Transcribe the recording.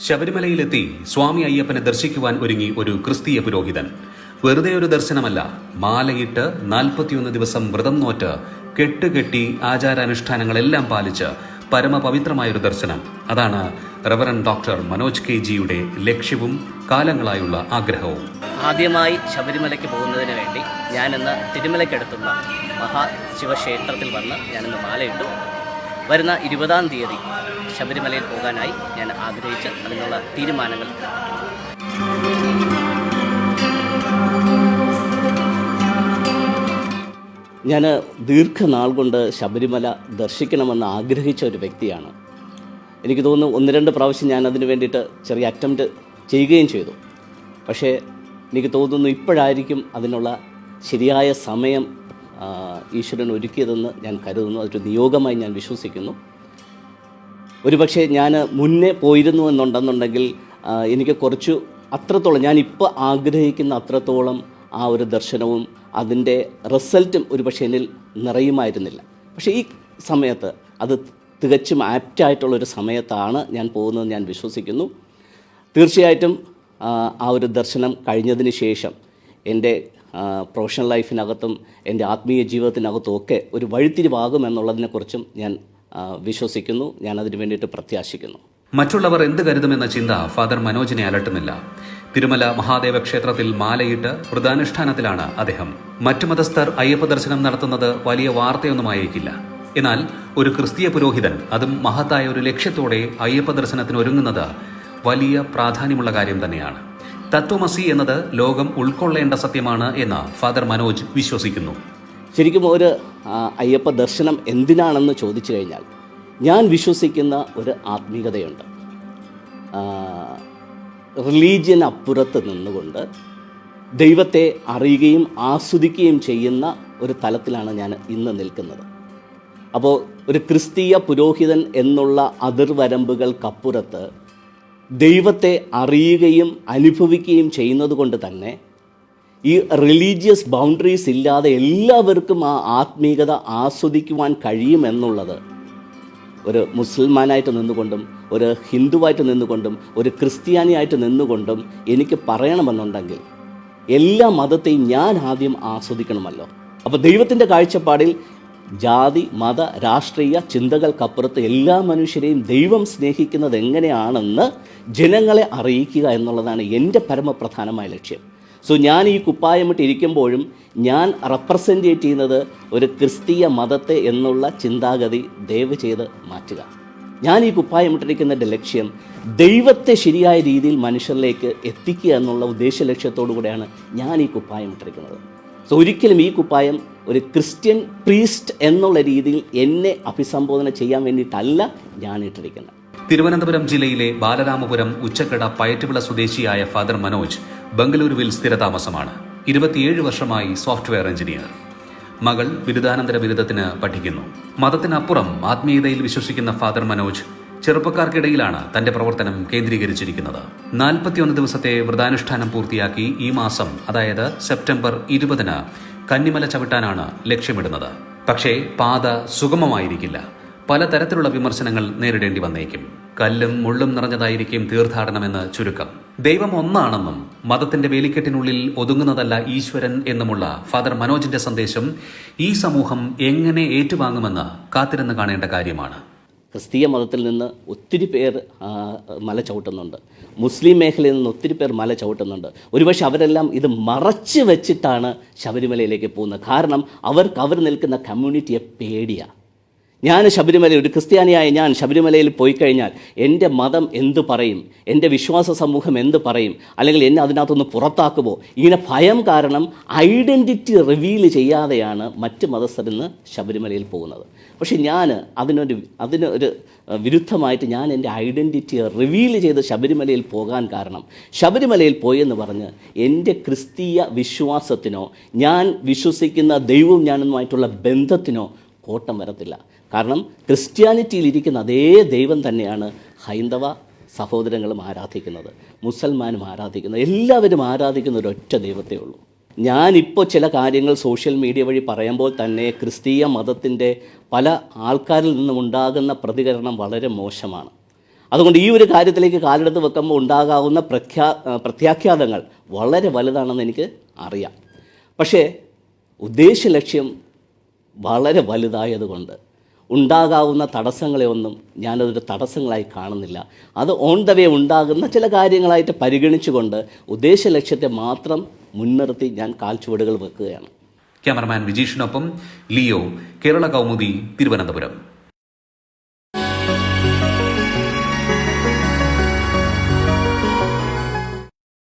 ശബരിമലയിലെത്തി സ്വാമി അയ്യപ്പനെ ദർശിക്കുവാൻ ഒരുങ്ങി ഒരു ക്രിസ്തീയ പുരോഹിതൻ. വെറുതെ ഒരു ദർശനമല്ല, മാലയിട്ട് 41 ദിവസം വ്രതം നോറ്റ് കെട്ടുകെട്ടി ആചാരാനുഷ്ഠാനങ്ങളെല്ലാം പാലിച്ച് പരമപവിത്രമായൊരു ദർശനം. അതാണ് റവറൻ ഡോക്ടർ മനോജ് കെ ജിയുടെ ലക്ഷ്യവും കാലങ്ങളായുള്ള ആഗ്രഹവും. ആദ്യമായി ശബരിമലയ്ക്ക് പോകുന്നതിന് വേണ്ടി ഞാനിന്ന് തിരുമലയ്ക്കടുത്തുള്ള മഹാശിവക്ഷേത്രത്തിൽ വന്ന് ഞാനിന്ന് മാലയിട്ടു. വരുന്ന 20-ാം തീയതി ശബരിമലയിൽ പോകാനായി ഞാൻ ആഗ്രഹിച്ച് അതിനുള്ള തീരുമാനങ്ങൾ ഞാൻ ദീർഘനാൾ കൊണ്ട് ശബരിമല ദർശിക്കണമെന്ന് ആഗ്രഹിച്ച ഒരു വ്യക്തിയാണ്. എനിക്ക് തോന്നുന്നു 1-2 പ്രാവശ്യം ഞാൻ അതിന് വേണ്ടിയിട്ട് ചെറിയ അറ്റംപ്റ്റ് ചെയ്യുകയും ചെയ്തു. പക്ഷേ എനിക്ക് തോന്നുന്നു ഇപ്പോഴായിരിക്കും അതിനുള്ള ശരിയായ സമയം ഈശ്വരൻ ഒരുക്കിയതെന്ന് ഞാൻ കരുതുന്നു. അതൊരു നിയോഗമായി ഞാൻ വിശ്വസിക്കുന്നു. ഒരുപക്ഷെ ഞാൻ മുന്നേ പോയിരുന്നു എന്നുണ്ടെന്നുണ്ടെങ്കിൽ എനിക്ക് കുറച്ച് അത്രത്തോളം ഞാനിപ്പോൾ ആഗ്രഹിക്കുന്ന അത്രത്തോളം ആ ഒരു ദർശനവും അതിൻ്റെ റിസൾട്ടും ഒരുപക്ഷെ എന്നിൽ നിറയുമായിരുന്നില്ല. പക്ഷേ ഈ സമയത്ത് അത് തികച്ചും ആപ്റ്റായിട്ടുള്ളൊരു സമയത്താണ് ഞാൻ പോകുന്നതെന്ന് ഞാൻ വിശ്വസിക്കുന്നു. തീർച്ചയായിട്ടും ആ ഒരു ദർശനം കഴിഞ്ഞതിന് ശേഷം എൻ്റെ പ്രൊഫഷണൽ ലൈഫിനകത്തും എൻ്റെ ആത്മീയ ജീവിതത്തിനകത്തും ഒക്കെ ഒരു വഴിത്തിരിവാകുമെന്നുള്ളതിനെക്കുറിച്ചും ഞാൻ വിശ്വസിക്കുന്നു. ഞാനതിനു വേണ്ടിയിട്ട് പ്രത്യാശിക്കുന്നു. മറ്റുള്ളവർ എന്ത് കരുതുമെന്ന ചിന്ത ഫാദർ മനോജിനെ അലട്ടുന്നില്ല. തിരുമല മഹാദേവ ക്ഷേത്രത്തിൽ മാലയിട്ട് വ്രതാനുഷ്ഠാനത്തിലാണ് അദ്ദേഹം. മറ്റു മതസ്ഥർ അയ്യപ്പ ദർശനം നടത്തുന്നത് വലിയ വാർത്തയൊന്നുമായേക്കില്ല. എന്നാൽ ഒരു ക്രിസ്തീയ പുരോഹിതൻ, അതും മഹത്തായ ഒരു ലക്ഷ്യത്തോടെ അയ്യപ്പ ദർശനത്തിന് ഒരുങ്ങുന്നത് വലിയ പ്രാധാന്യമുള്ള കാര്യം തന്നെയാണ്. തത്വമസി എന്നത് ലോകം ഉൾക്കൊള്ളേണ്ട സത്യമാണ് എന്ന് ഫാദർ മനോജ് വിശ്വസിക്കുന്നു. ശരിക്കും ഒരു അയ്യപ്പ ദർശനം എന്തിനാണെന്ന് ചോദിച്ചു കഴിഞ്ഞാൽ ഞാൻ വിശ്വസിക്കുന്ന ഒരു ആത്മീയതയുണ്ട്. റിലീജിയൻ അപ്പുറത്ത് നിന്നുകൊണ്ട് ദൈവത്തെ അറിയുകയും ആസ്വദിക്കുകയും ചെയ്യുന്ന ഒരു തലത്തിലാണ് ഞാൻ ഇന്ന് നിൽക്കുന്നത്. അപ്പോൾ ഒരു ക്രിസ്തീയ പുരോഹിതൻ എന്നുള്ള അതിർവരമ്പുകൾക്കപ്പുറത്ത് ദൈവത്തെ അറിയുകയും അനുഭവിക്കുകയും ചെയ്യുന്നത് കൊണ്ട് തന്നെ ഈ റിലീജിയസ് ബൗണ്ടറീസ് ഇല്ലാതെ എല്ലാവർക്കും ആ ആത്മീയത ആസ്വദിക്കുവാൻ കഴിയുമെന്നുള്ളത് ഒരു മുസൽമാനായിട്ട് നിന്നുകൊണ്ടും ഒരു ഹിന്ദുവായിട്ട് നിന്നുകൊണ്ടും ഒരു ക്രിസ്ത്യാനിയായിട്ട് നിന്നുകൊണ്ടും എനിക്ക് പറയണമെന്നുണ്ടെങ്കിൽ എല്ലാ മതത്തെയും ഞാൻ ആദ്യം ആസ്വദിക്കണമല്ലോ. അപ്പോൾ ദൈവത്തിൻ്റെ കാഴ്ചപ്പാടിൽ ജാതി മത രാഷ്ട്രീയ ചിന്തകൾക്കപ്പുറത്ത് എല്ലാ മനുഷ്യരെയും ദൈവം സ്നേഹിക്കുന്നത് എങ്ങനെയാണെന്ന് ജനങ്ങളെ അറിയിക്കുക എന്നുള്ളതാണ് എൻ്റെ പരമപ്രധാനമായ ലക്ഷ്യം. സോ ഞാൻ ഈ കുപ്പായമിട്ടിരിക്കുമ്പോഴും ഞാൻ റെപ്രസെൻറ്റേറ്റ് ചെയ്യുന്നത് ഒരു ക്രിസ്തീയ മതത്തെ എന്നുള്ള ചിന്താഗതി ദയവ് ചെയ്ത് മാറ്റുക. ഞാൻ ഈ കുപ്പായമിട്ടിരിക്കുന്നതിൻ്റെ ലക്ഷ്യം ദൈവത്തെ ശരിയായ രീതിയിൽ മനുഷ്യരിലേക്ക് എത്തിക്കുക എന്നുള്ള ഉദ്ദേശ ലക്ഷ്യത്തോടു കൂടെയാണ് ഞാൻ ഈ കുപ്പായമിട്ടിരിക്കുന്നത്. സോ ഒരിക്കലും ഈ കുപ്പായം ഒരു ക്രിസ്ത്യൻ പ്രീസ്റ്റ് എന്നുള്ള രീതിയിൽ എന്നെ അഭിസംബോധന ചെയ്യാൻ വേണ്ടിയിട്ടല്ല ഞാൻ ഇട്ടിരിക്കുന്നത്. തിരുവനന്തപുരം ജില്ലയിലെ ബാലരാമപുരം ഉച്ചക്കട പയറ്റുവിള സ്വദേശിയായ ഫാദർ മനോജ് ബംഗളൂരുവിൽ സ്ഥിരതാമസമാണ്. 27 വർഷമായി സോഫ്റ്റ്വെയർ എഞ്ചിനീയർ. മകൾ ബിരുദാനന്തര ബിരുദത്തിന് പഠിക്കുന്നു. മതത്തിനപ്പുറം ആത്മീയതയിൽ വിശ്വസിക്കുന്ന ഫാദർ മനോജ് ചെറുപ്പക്കാർക്കിടയിലാണ് തന്റെ പ്രവർത്തനം കേന്ദ്രീകരിച്ചിരിക്കുന്നത്. 41 ദിവസത്തെ വ്രതാനുഷ്ഠാനം പൂർത്തിയാക്കി ഈ മാസം, അതായത് സെപ്റ്റംബർ 20-ന് കന്നിമല ചവിട്ടാനാണ് ലക്ഷ്യമിടുന്നത്. പക്ഷേ പാത സുഗമമായിരിക്കില്ല. പലതരത്തിലുള്ള വിമർശനങ്ങൾ നേരിടേണ്ടി വന്നേക്കും. കല്ലും മുള്ളും നിറഞ്ഞതായിരിക്കും തീർത്ഥാടനമെന്ന് ചുരുക്കം. ദൈവം ഒന്നാണെന്നും മതത്തിന്റെ വേലിക്കെട്ടിനുള്ളിൽ ഒതുങ്ങുന്നതല്ല ഈശ്വരൻ എന്നുമുള്ള ഫാദർ മനോജിന്റെ സന്ദേശം ഈ സമൂഹം എങ്ങനെ ഏറ്റുവാങ്ങുമെന്ന് കാത്തിരുന്ന് കാണേണ്ട കാര്യമാണ്. ക്രിസ്തീയ മതത്തിൽ നിന്ന് ഒത്തിരി പേർ മല ചവിട്ടുന്നുണ്ട്. മുസ്ലിം മേഖലയിൽ നിന്ന് ഒത്തിരി പേർ മല ചവിട്ടുന്നുണ്ട്. ഒരുപക്ഷെ അവരെല്ലാം ഇത് മറച്ച് വെച്ചിട്ടാണ് ശബരിമലയിലേക്ക് പോകുന്നത്. കാരണം അവർ നിൽക്കുന്ന കമ്മ്യൂണിറ്റിയെ പേടിയാണ്. ഞാൻ ഒരു ക്രിസ്ത്യാനിയായ ഞാൻ ശബരിമലയിൽ പോയി കഴിഞ്ഞാൽ എൻ്റെ മതം എന്ത് പറയും, എൻ്റെ വിശ്വാസ സമൂഹം എന്ത് പറയും, അല്ലെങ്കിൽ എന്നെ അതിനകത്തൊന്ന് പുറത്താക്കുമോ, ഇങ്ങനെ ഭയം കാരണം ഐഡൻറ്റിറ്റി റിവീൽ ചെയ്യാതെയാണ് മറ്റ് മതസ്ഥരിന്ന് ശബരിമലയിൽ പോകുന്നത്. പക്ഷേ ഞാൻ അതിനൊരു വിരുദ്ധമായിട്ട് ഞാൻ എൻ്റെ ഐഡൻറ്റിറ്റി റിവീൽ ചെയ്ത് ശബരിമലയിൽ പോകാൻ കാരണം, ശബരിമലയിൽ പോയെന്ന് പറഞ്ഞ് എൻ്റെ ക്രിസ്തീയ വിശ്വാസത്തിനോ ഞാൻ വിശ്വസിക്കുന്ന ദൈവവും ഞാനുമായിട്ടുള്ള ബന്ധത്തിനോ കോട്ടം വരത്തില്ല. കാരണം ക്രിസ്ത്യാനിറ്റിയിലിരിക്കുന്ന അതേ ദൈവം തന്നെയാണ് ഹൈന്ദവ സഹോദരങ്ങളും ആരാധിക്കുന്നത്, മുസൽമാനും ആരാധിക്കുന്നത്, എല്ലാവരും ആരാധിക്കുന്ന ഒരൊറ്റ ദൈവത്തേ ഉള്ളൂ. ഞാനിപ്പോൾ ചില കാര്യങ്ങൾ സോഷ്യൽ മീഡിയ വഴി പറയുമ്പോൾ തന്നെ ക്രിസ്തീയ മതത്തിൻ്റെ പല ആൾക്കാരിൽ നിന്നും ഉണ്ടാകുന്ന പ്രതികരണം വളരെ മോശമാണ്. അതുകൊണ്ട് ഈ ഒരു കാര്യത്തിലേക്ക് കാലെടുത്ത് വെക്കുമ്പോൾ ഉണ്ടാകാവുന്ന പ്രത്യാഘാതങ്ങൾ വളരെ വലുതാണെന്ന് എനിക്ക് അറിയാം. പക്ഷേ ഉദ്ദേശലക്ഷ്യം വളരെ വലുതായതുകൊണ്ട് ഉണ്ടാകാവുന്ന തടസ്സങ്ങളെ ഒന്നും ഞാനതൊരു തടസ്സങ്ങളായി കാണുന്നില്ല. അത് ഓൺ ദ വേ ഉണ്ടാകുന്ന ചില കാര്യങ്ങളായിട്ട് പരിഗണിച്ചുകൊണ്ട് ഉദ്ദേശലക്ഷ്യത്തെ മാത്രം മുൻനിർത്തി ഞാൻ കാൽച്ചുവടുകൾ വെക്കുകയാണ്. ക്യാമറമാൻ വിജീഷിനൊപ്പം ലിയോ, കേരള കൗമുദി, തിരുവനന്തപുരം.